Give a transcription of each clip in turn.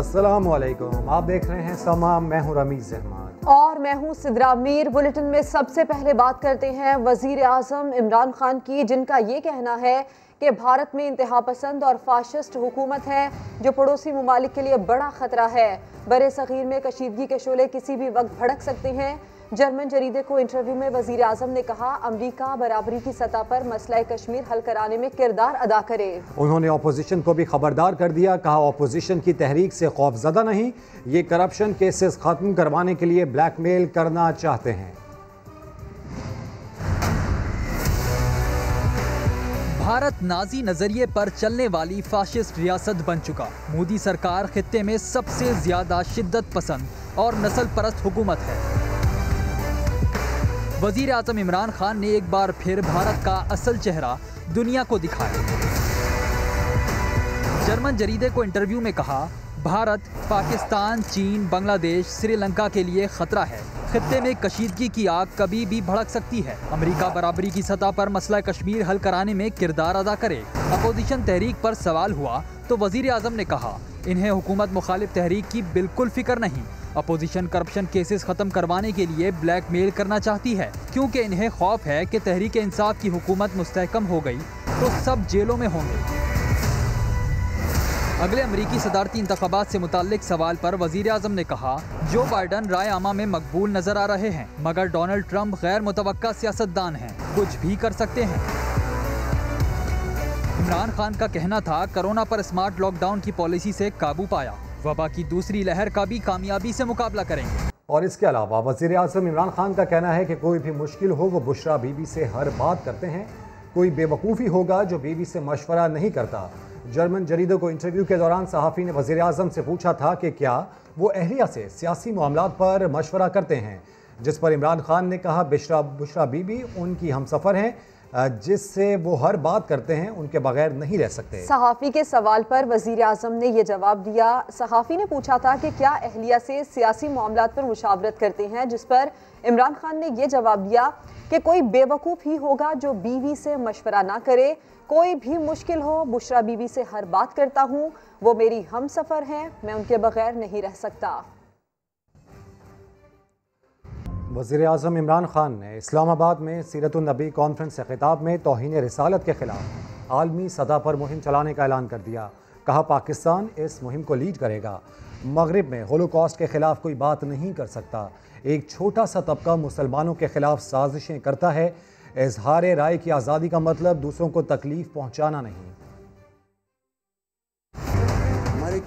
अस्सलामुअलैकुम, आप देख रहे हैं समा। मैं हूं रमीज अहमद और मैं हूं सिद्रा मीर। बुलेटिन में सबसे पहले बात करते हैं वजीर आजम इमरान खान की, जिनका ये कहना है कि भारत में इंतहा पसंद और फाशिस्ट हुकूमत है जो पड़ोसी ममालिक के लिए बड़ा खतरा है। बरे सगीर में कशीदगी के शोले किसी भी वक्त भड़क सकते हैं। जर्मन जरीदे को इंटरव्यू में वजीर आजम ने कहा, अमरीका बराबरी की सतह पर मसला कश्मीर हल कराने में किरदार अदा करे। उन्होंने अपोजिशन को भी खबरदार कर दिया। कहा, अपोजिशन की तहरीक से खौफजदा नहीं, ये करप्शन केसेस खत्म करवाने के लिए ब्लैकमेल करना चाहते हैं। भारत नाजी नजरिए पर चलने वाली फाशिस्ट रियासत बन चुका। मोदी सरकार खित्ते में सबसे ज्यादा शिद्दत पसंद और नस्ल परस्त हुकूमत है। वजीर आजम इमरान खान ने एक बार फिर भारत का असल चेहरा दुनिया को दिखाया। जर्मन जरीदे को इंटरव्यू में कहा, भारत पाकिस्तान, चीन, बांग्लादेश, श्रीलंका के लिए खतरा है। खित्ते में कशीदगी की आग कभी भी भड़क सकती है। अमेरिका बराबरी की सतह पर मसला कश्मीर हल कराने में किरदार अदा करे। अपोजिशन तहरीक पर सवाल हुआ तो वजीर आजम ने कहा, इन्हें हुकूमत मुखालिफ तहरीक की बिल्कुल फिक्र नहीं। अपोजिशन करप्शन केसेस खत्म करवाने के लिए ब्लैकमेल करना चाहती है, क्योंकि इन्हें खौफ है कि तहरीक इंसाफ की हुकूमत मुस्तहकम हो गई तो सब जेलों में होंगे। अगले अमरीकी सदारती इंतखाबात से मुताल्लिक सवाल पर वजीर आजम ने कहा, जो बाइडन राय आमा में मकबूल नजर आ रहे हैं, मगर डोनाल्ड ट्रंप गैर मुतवक्का सियासतदान हैं, कुछ भी कर सकते हैं। इमरान खान का कहना था, कोरोना पर स्मार्ट लॉकडाउन की पॉलिसी से काबू पाया, वबा की दूसरी लहर का भी कामयाबी से मुकाबला करेंगे। और इसके अलावा वजीर आजम इमरान खान का कहना है कि कोई भी मुश्किल हो वो बुशरा बीबी से हर बात करते हैं। कोई बेवकूफ़ी होगा जो बीबी से मशवरा नहीं करता। जर्मन जरीदों को इंटरव्यू के दौरान सहाफ़ी ने वज़ीर आज़म से पूछा था कि क्या वो अहलिया से सियासी मामलात पर मशवरा करते हैं, जिस पर इमरान खान ने कहा, बुशरा बीबी उनकी हमसफ़र हैं, जिससे वो हर बात करते हैं, उनके बगैर नहीं रह सकते। सहाफ़ी के सवाल पर वज़ीर आज़म ने यह जवाब दिया। सहाफ़ी ने पूछा था कि क्या अहलिया से सियासी मामलात पर मुशावरत करते हैं, जिस पर इमरान खान ने यह जवाब दिया कि कोई बेवकूफ़ ही होगा जो बीवी से मशवरा ना करे। कोई भी मुश्किल हो, बुशरा बीवी से हर बात करता हूँ, वो मेरी हमसफ़र हैं, मैं उनके बगैर नहीं रह सकता। वज़ीर आज़म इमरान खान ने इस्लामाबाद में सीरत-उन-नबी कॉन्फ्रेंस से खिताब में तौहीन रिसालत के खिलाफ आलमी सतह पर मुहिम चलाने का ऐलान कर दिया। कहा, पाकिस्तान इस मुहिम को लीड करेगा। मगरिब में होलोकॉस्ट के खिलाफ कोई बात नहीं कर सकता। एक छोटा सा तबका मुसलमानों के खिलाफ साजिशें करता है। इजहार राय की आज़ादी का मतलब दूसरों को तकलीफ पहुँचाना नहीं।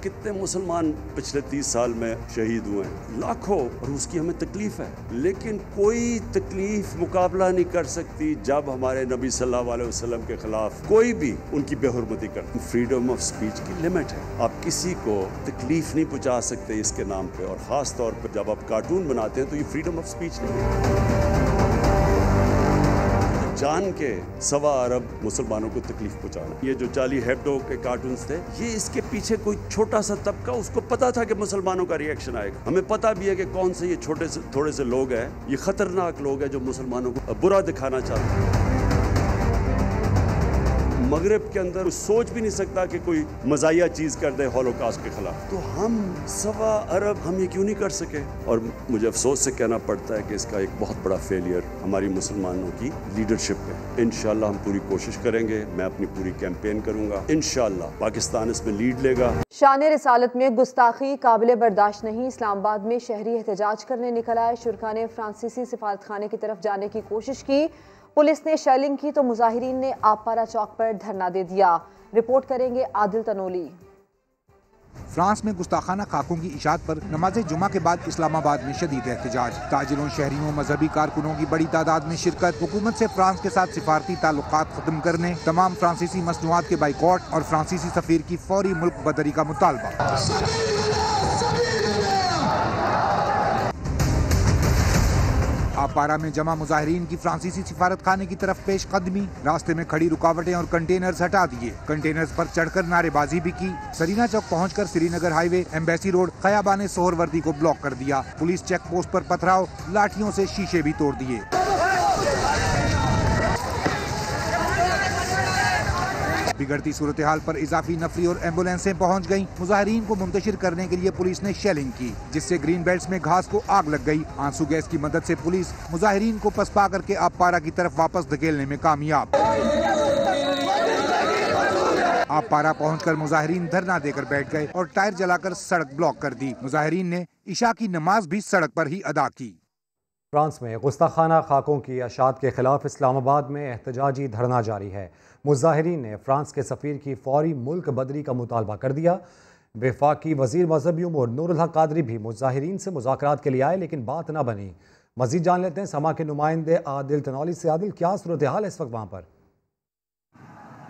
कितने मुसलमान पिछले 30 साल में शहीद हुए हैं, लाखों, और उसकी हमें तकलीफ है, लेकिन कोई तकलीफ मुकाबला नहीं कर सकती जब हमारे नबी सल्लल्लाहु अलैहि वसल्लम के खिलाफ कोई भी उनकी बेहुरमती करता। फ्रीडम ऑफ स्पीच की लिमिट है, आप किसी को तकलीफ नहीं पहुंचा सकते इसके नाम पे, और खास तौर पर जब आप कार्टून बनाते हैं तो ये फ्रीडम ऑफ स्पीच नहीं है। जान के 1.25 अरब मुसलमानों को तकलीफ पहुंचाना, ये जो चार्ली हेब्डो के कार्टून्स थे, ये इसके पीछे कोई छोटा सा तबका, उसको पता था कि मुसलमानों का रिएक्शन आएगा। हमें पता भी है कि कौन से ये थोड़े से लोग हैं, ये खतरनाक लोग हैं जो मुसलमानों को बुरा दिखाना चाहते हैं। मगरिब के अंदर सोच भी नहीं सकता कि कोई मज़ाहिया चीज़ कर दे हॉलोकॉस्ट के खिलाफ, तो हम 1.25 अरब हम ये क्यों नहीं कर सके। और मुझे अफसोस से कहना पड़ता है कि इसका एक बहुत बड़ा फेलियर हमारी मुसलमानों की लीडरशिप है। इंशाल्लाह हम पूरी कोशिश करेंगे, मैं अपनी पूरी कैंपेन करूंगा, इंशाल्लाह पाकिस्तान इसमें लीड लेगा। शान रिसालत में गुस्ताखी काबिल बर्दाश्त नहीं। इस्लामाबाद में शहरी एहतजाज करने निकल आए शुरका ने फ्रांसीसी सिफारतखाने की तरफ जाने की कोशिश की। पुलिस ने शेलिंग की तो मुजाहिरीन ने आपारा चौक पर धरना दे दिया। रिपोर्ट करेंगे आदिल तनोली। फ्रांस में गुस्ताखाना खाकों की इशात पर नमाज जुमा के बाद इस्लामाबाद में शदीद एहतजाज। ताजिरों, शहरियों, मजहबी कारकुनों की बड़ी तादाद में शिरकत। हुकूमत से फ्रांस के साथ सिफारती ताल्लुकात खत्म करने, तमाम फ्रांसीसी मसनूआत के बाइकॉट और फ्रांसीसी सफीर की फौरी मुल्क बदरी का मुतालबा। आपारा में जमा मुजाहिरीन की फ्रांसीसी सिफारत खाने की तरफ पेश कदमी, रास्ते में खड़ी रुकावटें और कंटेनर्स हटा दिए। कंटेनर्स पर चढ़कर नारेबाजी भी की। सरीना चौक पहुंचकर Srinagar highway, embassy road, Khayaban-e Suhrawardy को ब्लॉक कर दिया। पुलिस चेक पोस्ट पर पथराव, लाठियों से शीशे भी तोड़ दिए। बिगड़ती सूरत हाल पर इजाफी नफरी और एम्बुलेंसें पहुँच गयी। मुजाहिरीन को मुंतशिर करने के लिए पुलिस ने शेलिंग की, जिससे ग्रीन बेल्ट में घास को आग लग गई। आंसू गैस की मदद से पुलिस मुजाहिरीन को पसपा करके आपपारा की तरफ वापस धकेलने में कामयाब। आपपारा पहुंचकर मुजाहिरीन धरना देकर बैठ गए और टायर जलाकर सड़क ब्लॉक कर दी। मुजाहिरीन ने इशा की नमाज भी सड़क पर ही अदा की। फ्रांस में गुस्ताखाना खाकों की अशात के खिलाफ इस्लामाबाद में एहतजाजी धरना जारी है। मुजाहिरीन ने फ्रांस के सफ़ीर की फौरी मुल्क बदरी का मुतालबा कर दिया। वफाकी वजीर मजहबी उमूर नूरुल हक कादरी भी मुजाहिरीन से मुज़ाकरात के लिए आए, लेकिन बात न बनी। मजीद जान लेते हैं समा के नुमाइंदे आदिल तनौली से। आदिल, क्या सूरत हाल है इस वक्त वहाँ पर?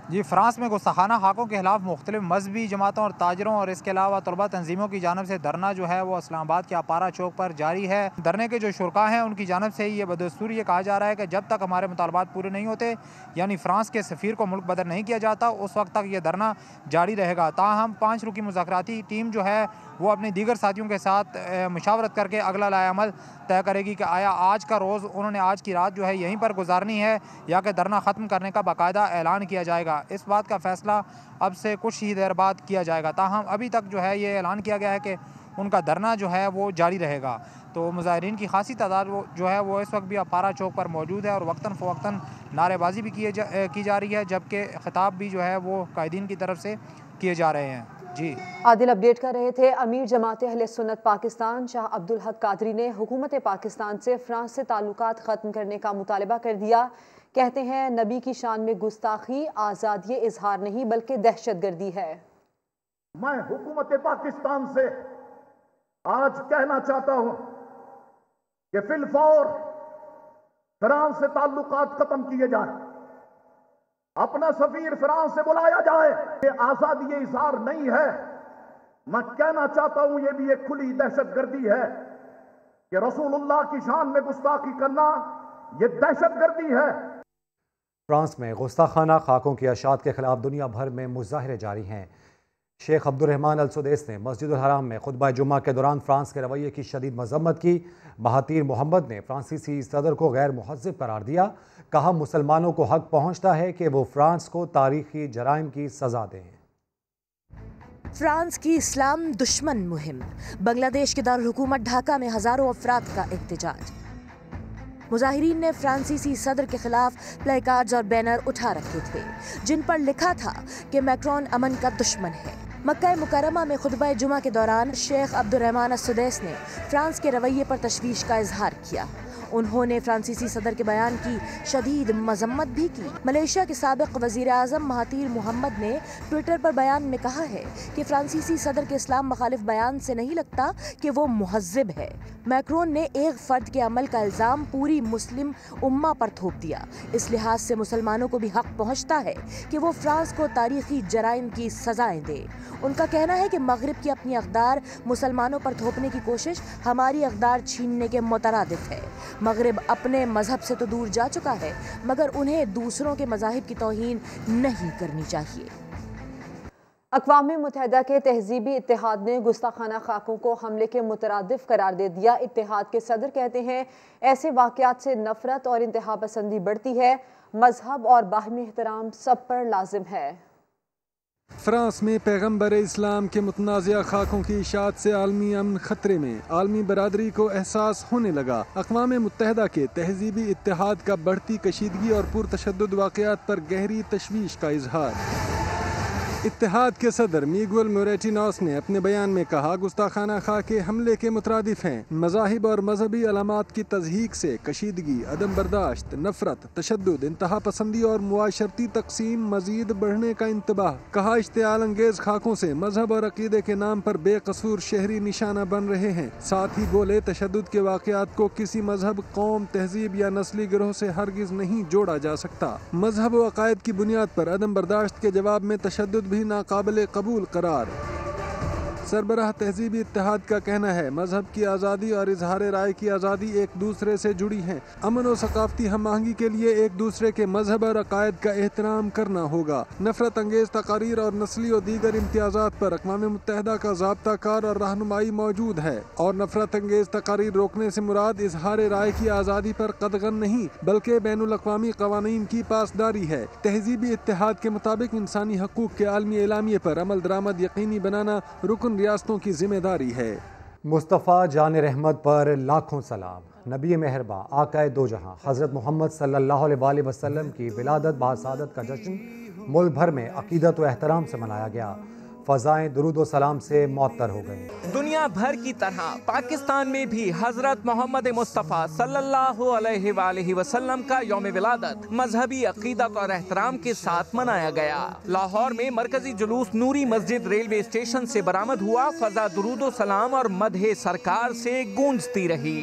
जी, फ्रांस में गुस्ताखाना खाकों के खिलाफ मुख्तलिफ मजहबी जमातों और ताजरों और इसके अलावा तलबा तंजीमों की जानब से धरना जो है वो इस्लामाबाद के आपपारा चौक पर जारी है। धरने के जो शुरका हैं उनकी जानब से ये बदस्तूर ये कहा जा रहा है कि जब तक हमारे मुतालबात पूरे नहीं होते, यानी फ्रांस के सफ़ीर को मुल्क बदर नहीं किया जाता, उस वक्त तक ये धरना जारी रहेगा। ताहम 5 रुकी मुज़ाकराती टीम जो है वो अपने दीगर साथियों के साथ मुशावरत करके अगला लाएअमल तय करेगी कि आया आज का रोज़ उन्होंने आज की रात जो है यहीं पर गुजारनी है या कि धरना ख़त्म करने का बाकायदा ऐलान किया जाएगा। इस बात का फ़ैसला अब से कुछ ही देर बाद किया जाएगा। ताहम अभी तक जो है ये ऐलान किया गया है कि उनका धरना जो है वो जारी रहेगा। तो मुजाहिरीन की खासी तादाद जो है वो इस वक्त भी आपपारा चौक पर मौजूद है और वक्तन फ़वक्तन नारेबाजी भी की जा रही है, जबकि ख़िताब भी जो है वो कायदीन की तरफ से किए जा रहे हैं। जी, आदिल अपडेट कर रहे थे। अमीर जमात अहले सुन्नत पाकिस्तान शाह अब्दुल हक कादरी ने हुकूमत पाकिस्तान से फ्रांस से ताल्लुकात ख़त्म करने का मुतालबा कर दिया। कहते हैं नबी की शान में गुस्ताखी आज़ादी इजहार नहीं बल्कि दहशतगर्दी है। मैं हुकूमत पाकिस्तान से आज कहना चाहता हूं कि फिलफौर फ्रांस से ताल्लुकात खत्म किए जाए, अपना सफीर फ्रांस से बुलाया जाए। ये आजादी इजहार नहीं है, मैं कहना चाहता हूं ये भी एक खुली दहशतगर्दी है कि रसूलुल्लाह की शान में गुस्ताखी करना ये दहशतगर्दी है। फ्रांस में गुस्ताखाना खाकों की अशात के खिलाफ दुनिया भर में मुजाहरे जारी हैं। शेख अब्दुर्रहमान अल सुदैस ने मस्जिदुल हराम में खुतबा जुम्मा के दौरान फ्रांस के रवैये की शदीद मजम्मत की। महातीर मोहम्मद ने फ्रांसीसी सदर को गैर मुहज़्ज़िब करार दिया। कहा मुसलमानों को हक पहुंचता है कि वो फ्रांस को तारीखी जराइम की सजा दें। फ्रांस की इस्लाम दुश्मन मुहिम, बांग्लादेश के दारुल हुकूमत ढाका में हजारों अफराद का एहतजाज। मुजाहिरीन ने फ्रांसीसी सदर के खिलाफ प्लेकार्ड्स और बैनर उठा रखे थे जिन पर लिखा था कि मैक्रोन अमन का दुश्मन है। मक्का मुकर्रमा में खुतबा जुमा के दौरान शेख अब्दुर्रहमान अल सुदैस ने फ्रांस के रवैये पर तशवीश का इजहार किया। उन्होंने फ्रांसीसी सदर के बयान की शदीद मजम्मत भी की। मलेशिया के साबिक वजीर आज़म महातीर मोहम्मद ने ट्विटर पर बयान में कहा है कि फ्रांसीसी सदर के इस्लाम मुखालिफ बयान से नहीं लगता कि वो मुहज़्ज़िब है। मैक्रोन ने एक फ़र्द के अमल का इल्ज़ाम पूरी मुस्लिम उम्मा पर थोप दिया। इस लिहाज से मुसलमानों को भी हक पहुँचता है कि वो फ्रांस को तारीखी जराइम की सजाएं दे। उनका कहना है कि मगरिब की अपनी अक़दार मुसलमानों पर थोपने की कोशिश हमारी अक़दार छीनने के मुतरादिफ है। मगरिब अपने मजहब से तो दूर जा चुका है, मगर उन्हें दूसरों के मज़ाहिब की तौहीन नहीं करनी चाहिए। अक़वाम मुत्तहिदा के तहज़ीबी इत्तेहाद ने गुस्ताखाना खाकों को हमले के मुतरादिफ करार दे दिया। इत्तेहाद के सदर कहते हैं ऐसे वाक़यात से नफरत और इंतहा पसंदी बढ़ती है। मजहब और बाहमी एहतराम सब पर लाजिम है। फ्रांस में पैगम्बर इस्लाम के मुतनाज़िया खाकों की इशाअत से आलमी अमन खतरे में, आलमी बरादरी को एहसास होने लगा। अक़वाम मुत्तहिदा के तहज़ीबी इत्तेहाद का बढ़ती कशीदगी और पुरतशद्दुद वाक़यात पर गहरी तशवीश का इजहार। इत्तेहाद के सदर मिगुएल मोरेटिनोस ने अपने बयान में कहा गुस्ताखाना खाके हमले के मुतरादिफ हैं। मज़ाहिब और मजहबी अलामात की तज़हीक से कशीदगी, अदम बर्दाश्त, नफरत, तशद्दुद, इंतहा पसंदी और मुआशरती तकसीम मजीद बढ़ने का इंतबाह। कहा इश्तिआल अंगेज खाकों से मजहब और अकीदे के नाम पर बेकसूर शहरी निशाना बन रहे हैं। साथ ही बोले तशद्दुद के वाक़यात को किसी मजहब, कौम, तहजीब या नस्ली गिरोह से हरगिज नहीं जोड़ा जा सकता। मजहब व अकायद की बुनियाद पर अदम बर्दाश्त के जवाब में तशद्दुद भी नाकाबिले कबूल करार। सरबराह तहजीबी इत्तेहाद का कहना है मजहब की आज़ादी और इजहार राय की आज़ादी एक दूसरे से जुड़ी हैं। अमन और सकाफती हम आहंगी के लिए एक दूसरे के मजहब और अकायद का एहतराम करना होगा। नफरत अंगेज तकारीर और नस्ली और दीगर इम्तियाजात पर अक़वाम मुत्तहिदा का ज़ाब्ता कार और रहनुमाई मौजूद है और नफरत अंगेज तकारीर रोकने से मुराद इजहार राय की आज़ादी पर कदगन नहीं बल्कि बैनुल अक़वामी क़वानीन की पासदारी है। तहजीबी इत्तेहाद के मुताबिक इंसानी हकूक़ के आलमी एलामिये पर अमल दरामद यकीनी बनाना रुकन रियासतों की जिम्मेदारी है। मुस्तफ़ा जान रहमत पर लाखों सलाम। नबी मेहरबा आकाए दो जहां हज़रत मोहम्मद सल्लल्लाहु अलैहि वसल्लम की विलादत बासादत का जश्न मुल्क भर में अकीदत व एहतराम से मनाया गया। फ़ज़ाएं दुरूद व सलाम से मुअत्तर हो गई। दुनिया भर की तरह पाकिस्तान में भी हजरत मोहम्मद मुस्तफ़ा सल्लल्लाहु अलैहि वसल्लम का यौम विलादत मजहबी अकीदत और एहतराम के साथ मनाया गया। लाहौर में मरकजी जुलूस नूरी मस्जिद रेलवे स्टेशन से बरामद हुआ। फ़ज़ा दुरूद व सलाम और मदहे सरकार से गूंजती रही।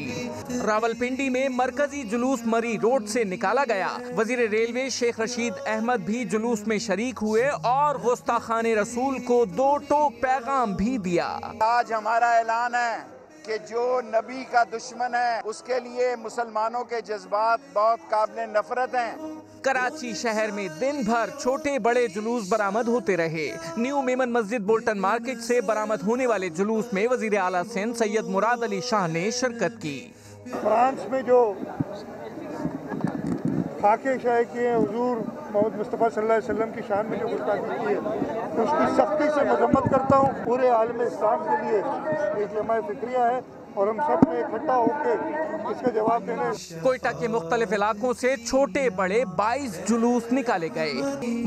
रावलपिंडी में मरकजी जुलूस मरी रोड से निकाला गया। वजीर रेलवे शेख रशीद अहमद भी जुलूस में शरीक हुए और गुस्ताखाने रसूल को दो टोक पैगाम भी दिया। आज हमारा ऐलान है कि जो नबी का दुश्मन है उसके लिए मुसलमानों के जज्बात बहुत काबिल नफरत हैं। कराची शहर में दिन भर छोटे बड़े जुलूस बरामद होते रहे। न्यू मेमन मस्जिद बोल्टन मार्केट से बरामद होने वाले जुलूस में वजीर आला सिंध सैयद मुराद अली शाह ने शिरकत की। फ्रांस में जो खाके शाये किए हुजूर मोहम्मद मुस्तफ़ा सल्लल्लाहु अलैहि वसल्लम की शान में जो गुस्ताखी की है तो उसकी सख्ती से मजम्मत करता हूँ। पूरे आलम इस्लाम के लिए एक लम्हा फिक्रिया है और हम सब ने इकट्ठा होकर इसका जवाब देने। कोयटा के मुख्तलिफ इलाकों से छोटे बड़े 22 जुलूस निकाले गए।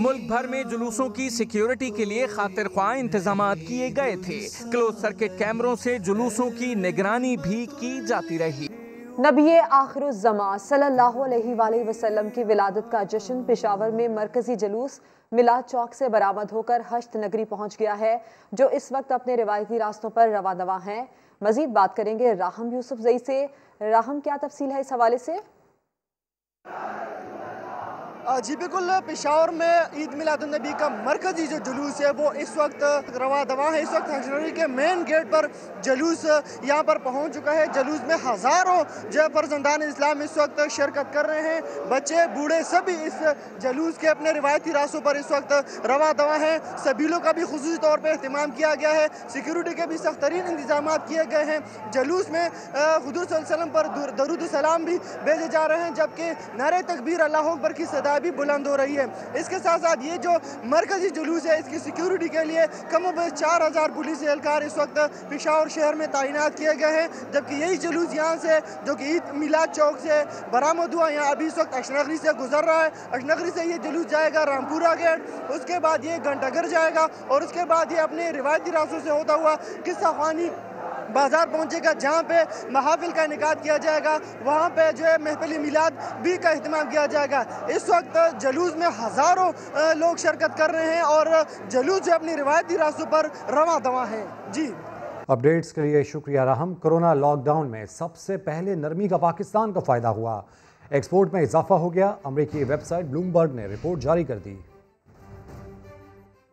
मुल्क भर में जुलूसों की सिक्योरिटी के लिए खातिर ख्वाह इंतजाम किए गए थे। क्लोज सर्किट कैमरों से जुलूसों की निगरानी भी की जाती रही। नबी आखिरुज़्ज़मा सल्लल्लाहु अलैहि वसल्लम की विलादत का जश्न पेशावर में मरकजी जुलूस मिलाद चौक से बरामद होकर हश्त नगरी पहुंच गया है, जो इस वक्त अपने रिवायती रास्तों पर रवा दवा हैं। मजीद बात करेंगे राहम यूसुफ जई से। राहम, क्या तफसील है इस हवाले से? जी बिल्कुल, पेशावर में ईद मिलादुन्नबी का मरकजी जो जुलूस है वो इस वक्त रवा दवा है। इस वक्त हजनरी के मेन गेट पर जुलूस यहाँ पर पहुँच चुका है। जुलूस में हज़ारों जो फर्जंदान इस्लाम इस वक्त शिरकत कर रहे हैं। बच्चे बूढ़े सभी इस जुलूस के अपने रिवायती रास्तों पर इस वक्त रवा दवा हैं। सबीलों का भी खुसूसी तौर पर अहतमाम किया गया है। सिक्योरिटी के भी सख्त तरीन इंतजाम किए गए हैं। जुलूस में हुज़ूर सल्लल्लाहु अलैहि वसल्लम पर दरूद सलाम भी भेजे जा रहे हैं, जबकि नारे तकबीर अल्लाहु अकबर की सदा भी बुलंद हो रही है। इसके साथ साथ ये जो मरकजी जुलूस है इसकी सिक्योरिटी के लिए कम अज़ 4000 पुलिस एहलकार इस वक्त पेशावर शहर में तैनात किए गए हैं। जबकि यही जुलूस यहाँ से जो कि ईद मिलाद चौक से बरामद हुआ, यहाँ अभी इस वक्त अशनगरी से गुजर रहा है। अशनगरी से ये जुलूस जाएगा रामपुरा गेट, उसके बाद ये घंटाघर जाएगा और उसके बाद ये अपने रिवायती रास्तों से होता हुआ किस्सा खानी बाजार पहुंचेगा, जहां पे महाफिल का इनेकाद किया जाएगा। वहां पे जो है महफिल मिलाद भी का अहतमाम किया जाएगा। इस वक्त जुलूस में हज़ारों लोग शिरकत कर रहे हैं और जुलूस जो अपनी रिवायती रास्तों पर रवा दवा है। जी, अपडेट्स के लिए शुक्रिया राहम। कोरोना लॉकडाउन में सबसे पहले नरमी का पाकिस्तान को फ़ायदा हुआ। एक्सपोर्ट में इजाफा हो गया। अमरीकी वेबसाइट ब्लूमबर्ग ने रिपोर्ट जारी कर दी।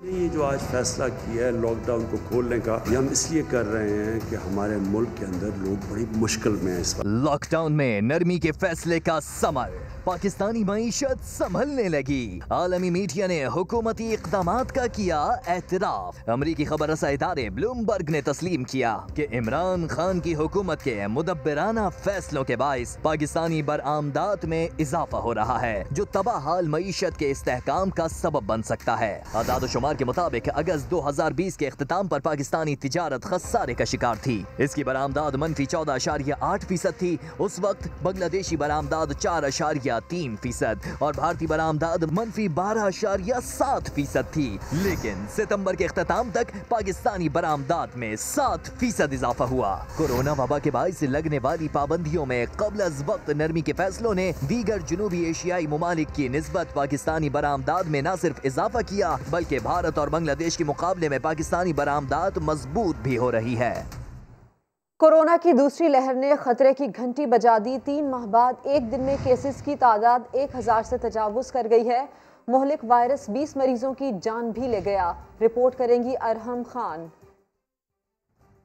ये जो आज फैसला किया है लॉकडाउन को खोलने का, ये हम इसलिए कर रहे हैं कि हमारे मुल्क के अंदर लोग बड़ी मुश्किल में हैं इस वक्त। लॉकडाउन में नरमी के फैसले का समर, पाकिस्तानी मईशत संभलने लगी। आलमी मीडिया ने हुकूमती इक़दामात का किया एतराफ। अमरीकी खबर रसा इदारे ब्लूमबर्ग ने तस्लीम किया कि इमरान खान की हुकूमत के मुदब्बिराना फैसलों के बाइस पाकिस्तानी बरआमदात में इजाफा हो रहा है, जो तबाहाल मईशत के इस्तेहकाम का सबब बन सकता है। आदाद शुमार के मुताबिक अगस्त 2020 के इख्तिताम पर पाकिस्तानी तिजारत खसारे का शिकार थी। इसकी बरामदाद मनफी 14.8% थी। उस वक्त बांग्लादेशी बरामदाद 4.3% और भारतीय बरामदाद मनफी 12.7% थी। लेकिन सितंबर के इख्तिताम तक पाकिस्तानी बरामदाद में 7% इजाफा हुआ। कोरोना वबा के बाइस लगने वाली पाबंदियों में क़ब्ल अज़ वक्त नरमी के फैसलों ने दीगर जनूबी एशियाई मुमालिक की निस्बत पाकिस्तानी बरामदाद में न सिर्फ इजाफा किया, बल्कि भारत और बांग्लादेश के मुकाबले में पाकिस्तानी बरामदात मजबूत भी हो रही है। कोरोना की दूसरी लहर ने खतरे की घंटी बजा दी। 3 माह बाद एक दिन में केसेस की तादाद 1000 से तजावुज कर गई है। मोहलिक वायरस 20 मरीजों की जान भी ले गया। रिपोर्ट करेंगी अरहम खान।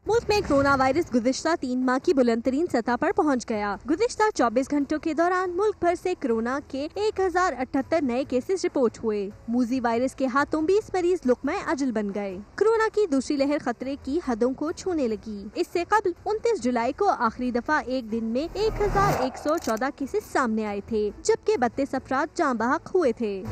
मुल्क में कोरोना वायरस गुज़िश्ता 3 माह की बुलंदतरीन सतह पर पहुंच गया। गुज़िश्ता 24 घंटों के दौरान मुल्क भर से कोरोना के 1078 नए केसेस रिपोर्ट हुए। मूजी वायरस के हाथों 20 मरीज लुक़मा अजल बन गए। कोरोना की दूसरी लहर खतरे की हदों को छूने लगी। इससे कबल 29 जुलाई को आखिरी दफा एक दिन में 1114 केसेस सामने आए थे, जबकि 32 अफराद जाँ बहक हुए थे।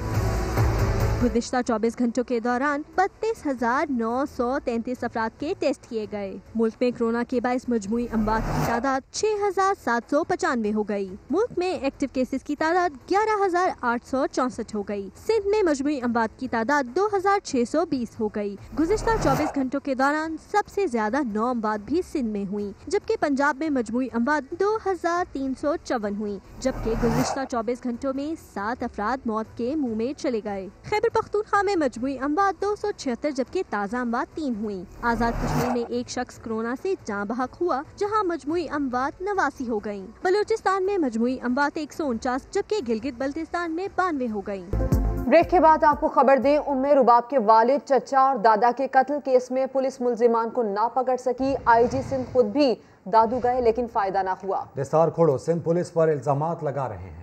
गुज़िश्ता 24 घंटों के दौरान 32,933 अफराद के टेस्ट किए गए। मुल्क में कोरोना के बाइस मजमूई अमवात की तादाद 6,795 हो गई। मुल्क में एक्टिव केसेस की तादाद 11,864 हो गई। सिंध में मजमूई अमवात की तादाद 2,620 हो गई। गुज़िश्ता 24 घंटों के दौरान सबसे ज्यादा 9 अमवात भी सिंध में हुई, जबकि पंजाब में मजमूई अमवात 2,354 हुई, जबकि गुज़िश्ता 24 घंटों में 7 अफराद मौत के मुँह में चले गए। खैबर पख्तूनख्वा में मजमूई अमवात 276 जबकि ताज़ा अमवात 3 हुई। आज़ाद कश्मीर में एक शख्स कोरोना से जाँ बहक हुआ, जहां मजमूई अमवात 89 हो गयी। बलूचिस्तान में मजमूई अमवात 149 जबकि गिलगित बल्तिस्तान में 92 हो गयी। ब्रेक के बाद आपको खबर दें, उम्मे रुबाब के वालिद, चचा और दादा के कत्ल केस में पुलिस मुल्जिमान को ना पकड़ सकी। IG सिंध खुद भी दादू गए लेकिन फायदा ना हुआ। निसार खोड़ो सिंध पुलिस पर इल्जामात लगा रहे हैं।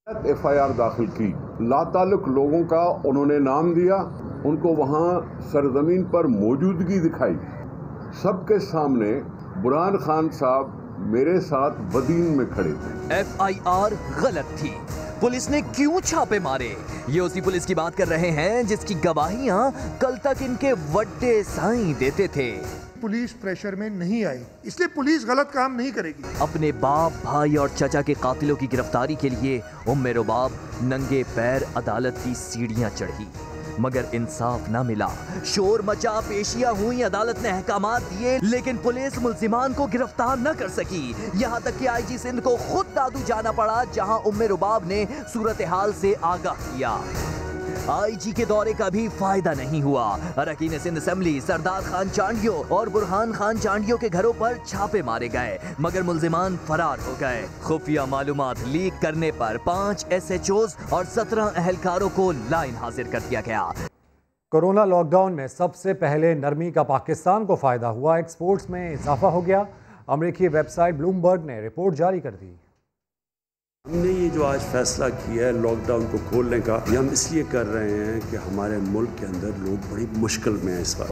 FIR दाखिल की, लाताल्लुक लोगों का उन्होंने नाम दिया, उनको वहाँ सरजमीन पर मौजूदगी दिखाई। सबके सामने बुरहान खान साहब मेरे साथ बदीन में खड़े थे। FIR गलत थी। पुलिस ने क्यों छापे मारे? ये उसी पुलिस की बात कर रहे हैं जिसकी गवाहियां कल तक इनके वड्डे साईं देते थे। पुलिस प्रेशर में नहीं आई, इसलिए पुलिस गलत काम नहीं करेगी। अपने बाप, भाई और चचा के कातिलों की गिरफ्तारी के लिए उम्मे रुबाब नंगे पैर अदालत की सीढ़ियां चढ़ी, मगर इंसाफ न मिला। शोर मचा, पेशियां हुई, अदालत ने अहकामात दिए, लेकिन पुलिस मुल्जिमान को गिरफ्तार न कर सकी। यहाँ तक कि IG सिंध को खुद दादू जाना पड़ा, जहाँ उम्मे रुबाब ने सूरत हाल से आगाह किया। IG के दौरे का भी फायदा नहीं हुआ। अरकान सिंध असेंबली, सरदार खान चांडियो और बुरहान खान चांडियो के घरों पर छापे मारे गए, मगर मुल्जिमान फरार हो गए। खुफिया मालूमात लीक करने पर 5 SHOs और 17 अहलकारों को लाइन हाजिर कर दिया गया। कोरोना लॉकडाउन में सबसे पहले नरमी का पाकिस्तान को फायदा हुआ। एक्सपोर्ट्स में इजाफा हो गया। अमेरिकी वेबसाइट ब्लूमबर्ग ने रिपोर्ट जारी कर दी। हमने ये जो आज फैसला किया है लॉकडाउन को खोलने का, ये हम इसलिए कर रहे हैं कि हमारे मुल्क के अंदर लोग बड़ी मुश्किल में हैं इस वक्त।